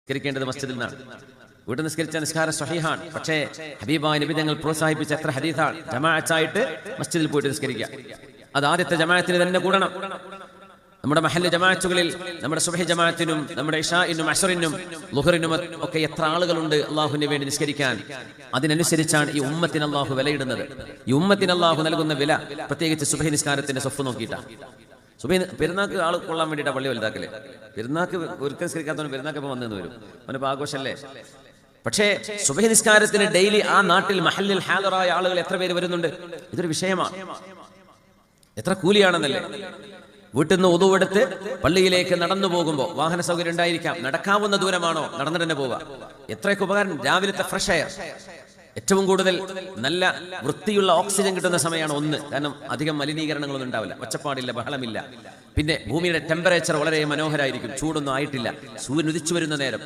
നിസ്കരിക്കേണ്ടത് മസ്ജിദിൽ നിന്നാണ്. വീട്ടിൽ നിസ്കരിച്ച നിസ്കാരം സ്വഹീഹാണ്. പക്ഷേ ഹബീബായ നബി തങ്ങൾ പ്രോത്സാഹിപ്പിച്ച എത്ര ഹദീസാണ് ജമാഅത്തായിട്ട് മസ്ജിദിൽ പോയിട്ട് നിസ്കരിക്കുക. അത് ആദ്യത്തെ ജമാഅത്തിന് തന്നെ കൂടണം. നമ്മുടെ മഹല്ല് ജമാഅത്തുകളിൽ നമ്മുടെ സുബ്ഹി ജമാഅത്തിനും നമ്മുടെ ഇശാഇനും അശ്റിനും ളുഹറിനും ഒക്കെ എത്ര ആളുകളുണ്ട് അല്ലാഹുവിന് വേണ്ടി നിസ്കരിക്കാൻ. അതിനനുസരിച്ചാണ് ഈ ഉമ്മത്തിന് അല്ലാഹു വിലയിടുന്നത്. ഈ ഉമ്മത്തിന് അല്ലാഹു നൽകുന്ന വില പ്രത്യേകിച്ച് സുബ്ഹി നിസ്കാരത്തിന്റെ സ്വഫ് നോക്കിയിട്ടാണ്. സുബ്ഹി പെരുന്നാക്ക് ആൾ കൊള്ളാൻ വേണ്ടിയിട്ടാണ് പള്ളി വലുതാക്കല്. പെരുന്നാക്ക് ഒരിക്കൽ നിസ്കരിക്കാത്തവന് പെരുന്നാക്ക് ഇപ്പം വന്നു വരും, അവനിപ്പോൾ ആഘോഷമല്ലേ. പക്ഷേ സുബ്ഹി നിസ്കാരത്തിന് ഡെയിലി ആ നാട്ടിൽ മഹല്ലിൽ ഹാജറായ ആളുകൾ എത്ര പേര് വരുന്നുണ്ട്? ഇതൊരു വിഷയമാണ്. എത്ര കൂലിയാണെന്നല്ലേ. വീട്ടിൽ നിന്ന് ഉദുവെടുത്ത് പള്ളിയിലേക്ക് നടന്നു പോകുമ്പോൾ വാഹന സൗകര്യം ഉണ്ടായിരിക്കാം, നടക്കാവുന്ന ദൂരമാണോ നടന്നിട്ട് തന്നെ പോവുക. എത്രയൊക്കെ ഉപകാരം. രാവിലത്തെ ഫ്രഷ് എയർ, ഏറ്റവും കൂടുതൽ നല്ല വൃത്തിയുള്ള ഓക്സിജൻ കിട്ടുന്ന സമയമാണ് ഒന്ന്. കാരണം അധികം മലിനീകരണങ്ങളൊന്നും ഉണ്ടാവില്ല, ഒച്ചപ്പാടില്ല, ബഹളമില്ല. പിന്നെ ഭൂമിയുടെ ടെമ്പറേച്ചർ വളരെ മനോഹരമായിരിക്കും, ചൂടൊന്നും ആയിട്ടില്ല. സൂര്യൻ ഉദിച്ചു വരുന്ന നേരം